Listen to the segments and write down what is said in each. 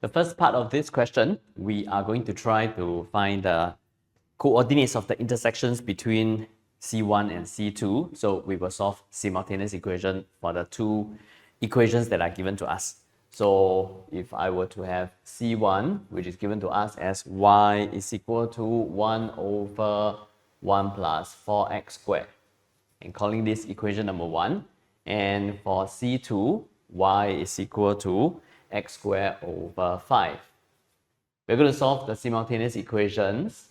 The first part of this question, we are going to try to find the coordinates of the intersections between C1 and C2. So we will solve simultaneous equation for the two equations that are given to us. So if I were to have C1, which is given to us as y is equal to 1 over 1 plus 4x squared, and calling this equation number 1. And for C2, y is equal to x squared over 5. We're going to solve the simultaneous equations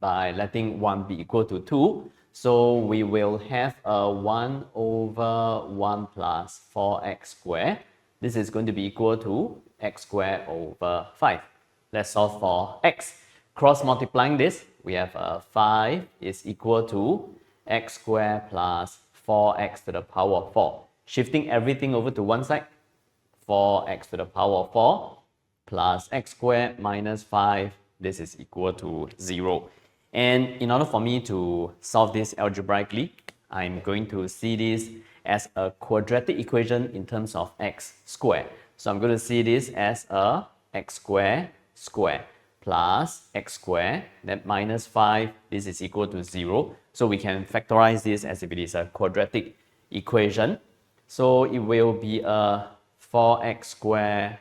by letting 1 be equal to 2. So we will have a 1 over 1 plus 4x squared. This is going to be equal to x squared over 5. Let's solve for x. Cross multiplying this, we have 5 is equal to x squared plus 4x to the power of 4. Shifting everything over to one side, 4x to the power of 4 plus x squared minus 5. This is equal to 0. And in order for me to solve this algebraically, I'm going to see this as a quadratic equation in terms of x squared. So I'm going to see this as a x squared plus x squared, then minus 5, this is equal to 0. So we can factorize this as if it is a quadratic equation. So it will be a 4x squared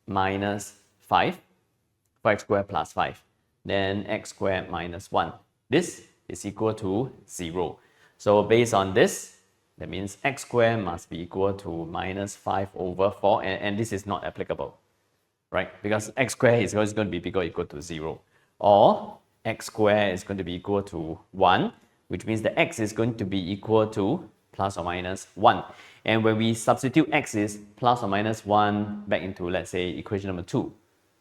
minus 5, 4x squared plus 5, then x squared minus 1. This is equal to 0. So based on this, that means x squared must be equal to minus 5 over 4, and this is not applicable, right? Because x squared is always going to be bigger or equal to 0. Or x squared is going to be equal to 1, which means the x is going to be equal to plus or minus 1. And when we substitute x is plus or minus 1 back into, let's say, equation number 2.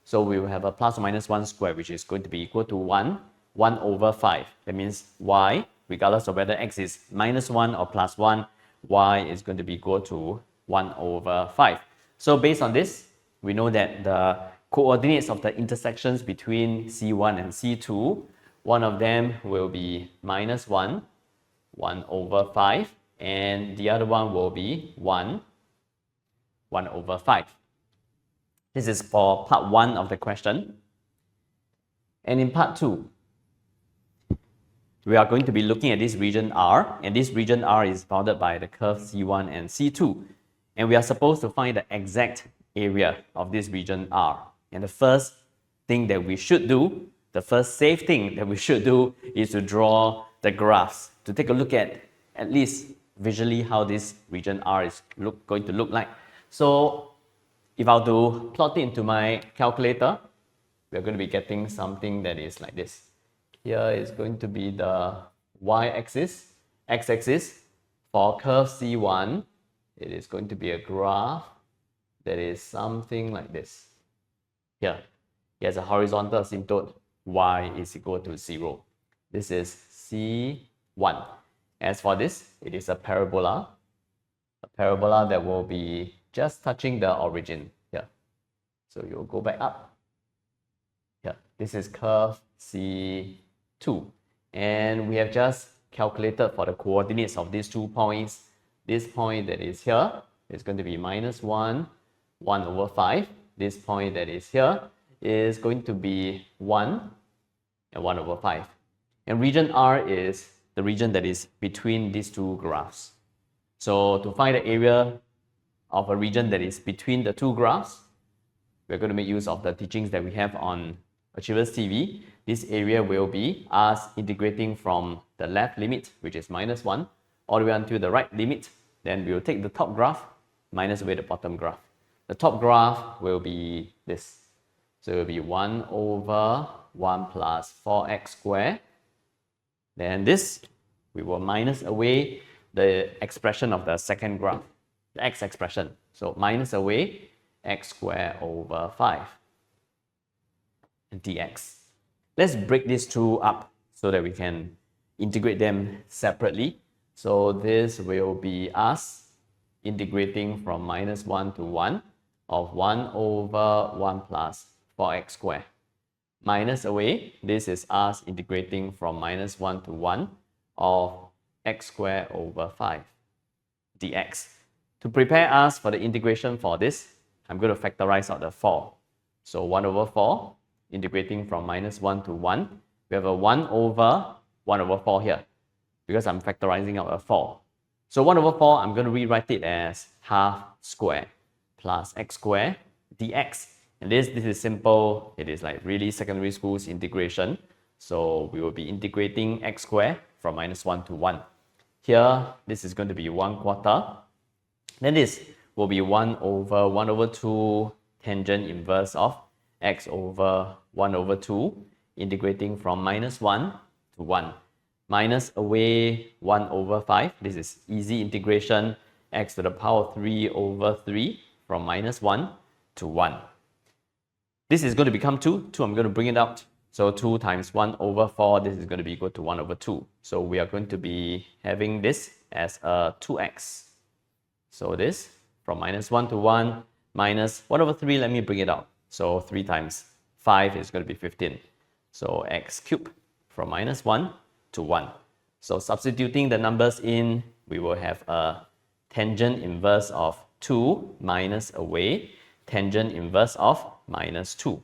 So we will have a plus or minus 1 squared, which is going to be equal to 1 over 5. That means y, regardless of whether x is minus 1 or plus 1, y is going to be equal to 1 over 5. So based on this, we know that the coordinates of the intersections between C1 and C2, one of them will be minus 1 over 5, and the other one will be 1 over 5. This is for part 1 of the question. And in part 2, we are going to be looking at this region R, and this region R is bounded by the curve C1 and C2. And we are supposed to find the exact area of this region R. And the first thing that we should do, the first safe thing that we should do, is to draw the graphs, to take a look at least visually how this region R is going to look like. So if I were to plot it into my calculator, we're going to be getting something that is like this. Here is going to be the y-axis, x-axis. For curve C1, it is going to be a graph that is something like this. Here, here's a horizontal asymptote, y is equal to 0. This is C1. As for this, it is a parabola that will be just touching the origin here. So you'll go back up. Here, this is curve C2. And we have just calculated for the coordinates of these 2 points. This point that is here is going to be minus 1 over 5. This point that is here is going to be 1 and 1 over 5. And region R is the region that is between these 2 graphs. So to find the area of a region that is between the 2 graphs, we're going to make use of the teachings that we have on Achevas TV. This area will be us integrating from the left limit, which is minus 1, all the way until the right limit. Then we will take the top graph, minus away the bottom graph. The top graph will be this. So it will be 1 over 1 plus 4x squared. Then this, we will minus away the expression of the second graph, the x expression. So minus away x squared over 5 dx. Let's break these two up so that we can integrate them separately. So this will be us integrating from minus 1 to 1 of 1 over 1 plus 4x squared. Minus away, this is us integrating from minus 1 to 1 of x squared over 5 dx. To prepare us for the integration for this, I'm going to factorize out the 4. So 1 over 4, integrating from minus 1 to 1. We have a 1 over 1 over 4 here, because I'm factorizing out a 4. So 1 over 4, I'm going to rewrite it as half square plus x square dx. And this is simple. It is like really secondary school's integration. So we will be integrating x square from minus 1 to 1. Here, this is going to be 1/4. Then this will be 1 over 2 tangent inverse of x over 1 over 2, integrating from minus 1 to 1. Minus away 1 over 5. This is easy integration, x to the power 3 over 3 from minus 1 to 1. This is going to become 2. 2, I'm going to bring it out. So 2 times 1 over 4, this is going to be equal to 1 over 2. So we are going to be having this as a 2x. So this from minus 1 to 1 minus 1 over 3, let me bring it out. So 3 times 5 is going to be 15. So x cubed from minus 1 to 1. So substituting the numbers in, we will have a tangent inverse of 2 minus away tangent inverse of minus 2.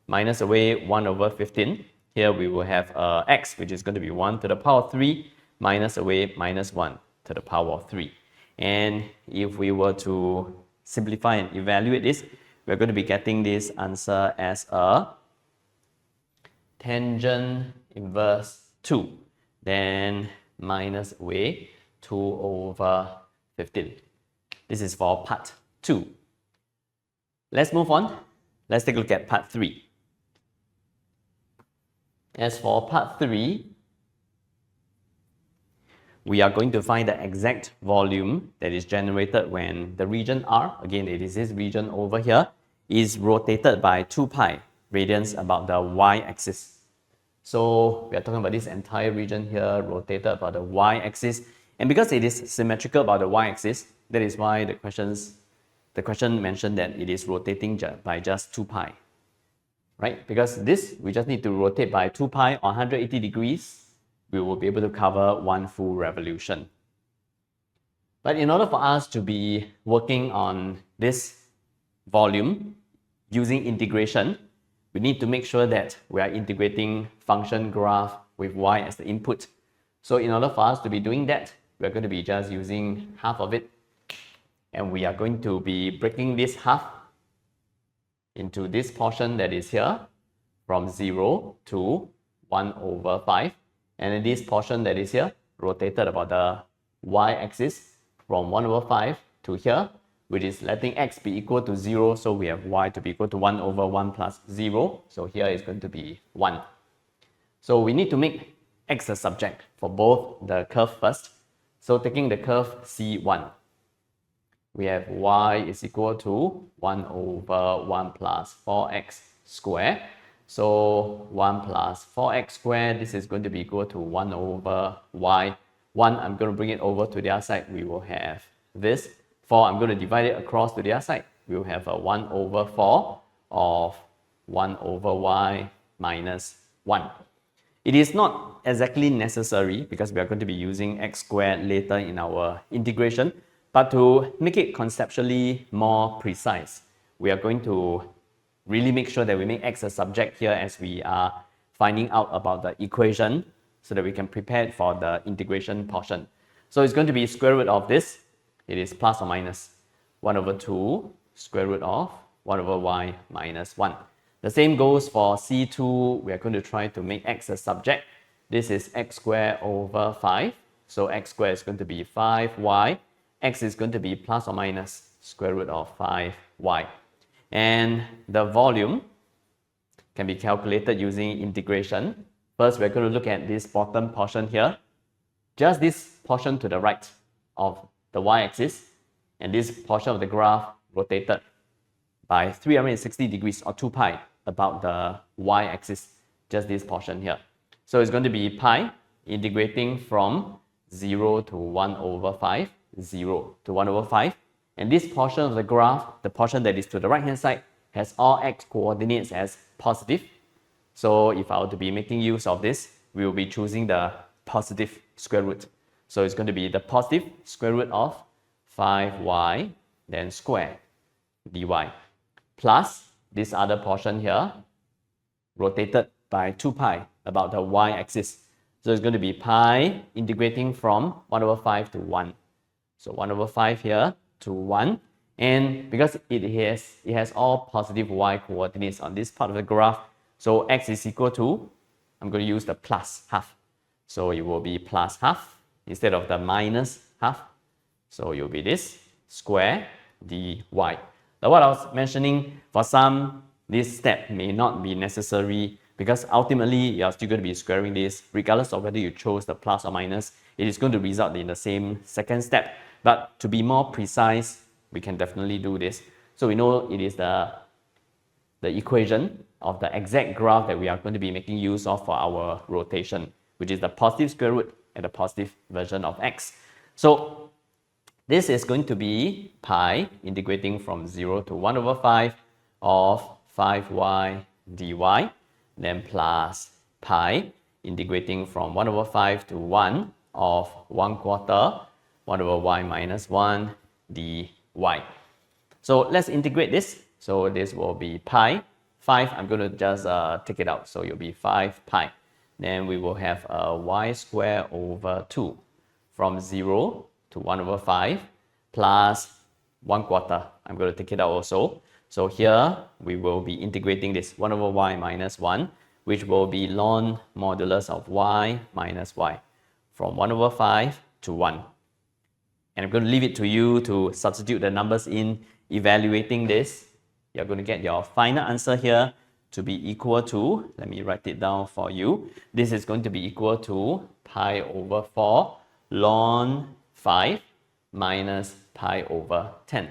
Minus away 1 over 15. Here we will have x, which is going to be 1 to the power 3, minus away minus 1 to the power of 3. And if we were to simplify and evaluate this, we're going to be getting this answer as a tangent inverse 2, then minus away 2 over 15. This is for part 2. Let's move on. Let's take a look at part 3. As for part 3, we are going to find the exact volume that is generated when the region R, again it is this region over here, is rotated by 2 pi radians about the y-axis. So we are talking about this entire region here rotated about the y-axis. And because it is symmetrical about the y-axis, that is why the question mentioned that it is rotating by just 2 pi. Right? Because this, we just need to rotate by 2 pi on 180 degrees. We will be able to cover 1 full revolution. But in order for us to be working on this volume using integration, we need to make sure that we are integrating function graph with y as the input. So in order for us to be doing that, we're going to be just using half of it. And we are going to be breaking this half into this portion that is here from 0 to 1 over 5. And then this portion that is here rotated about the y-axis from 1 over 5 to here, which is letting x be equal to 0. So we have y to be equal to 1 over 1 plus 0. So here is going to be 1. So we need to make x a subject for both the curve first. So taking the curve C1, we have y is equal to 1 over 1 plus 4x squared. So 1 plus 4x squared, this is going to be equal to 1 over y. 1, I'm going to bring it over to the other side. We will have this. 4, I'm going to divide it across to the other side. We will have a 1 over 4 of 1 over y minus 1. It is not exactly necessary because we are going to be using x squared later in our integration. But to make it conceptually more precise, we are going to really make sure that we make x a subject here as we are finding out about the equation so that we can prepare it for the integration portion. So it's going to be square root of this. It is plus or minus 1 over 2 square root of 1 over y minus 1. The same goes for C2. We are going to try to make x a subject. This is x squared over 5. So x squared is going to be 5y. X is going to be plus or minus square root of 5y. And the volume can be calculated using integration. First, we're going to look at this bottom portion here. Just this portion to the right of the y-axis, and this portion of the graph rotated by 360 degrees or 2 pi about the y-axis, just this portion here. So it's going to be pi integrating from 0 to 1 over 5, 0 to 1 over 5. And this portion of the graph, the portion that is to the right hand side, has all x coordinates as positive. So if I were to be making use of this, we will be choosing the positive square root. So it's going to be the positive square root of 5y, then square dy, plus this other portion here rotated by 2 pi about the y-axis. So it's going to be pi integrating from 1 over 5 to 1. So 1 over 5 here to 1. And because it has all positive y coordinates on this part of the graph, so x is equal to, I'm going to use the plus half. So it will be plus half instead of the minus half. So it will be this square dy. Now what I was mentioning, for some, this step may not be necessary because ultimately you're still going to be squaring this regardless of whether you chose the plus or minus. It is going to result in the same second step. But to be more precise, we can definitely do this. So we know it is the equation of the exact graph that we are going to be making use of for our rotation, which is the positive square root and the positive version of x. So this is going to be pi integrating from 0 to 1 over 5 of 5y dy, then plus pi integrating from 1 over 5 to 1 of 1/4 1 over y minus 1 dy. So let's integrate this. So this will be pi. 5, I'm going to just take it out. So it will be 5 pi. Then we will have y squared over 2 from 0 to 1 over 5 plus 1/4. I'm going to take it out also. So here we will be integrating this 1 over y minus 1, which will be ln modulus of y minus y from 1 over 5 to 1. And I'm going to leave it to you to substitute the numbers in evaluating this. You're going to get your final answer here to be equal to, let me write it down for you. This is going to be equal to pi over 4 ln 5 minus pi over 10.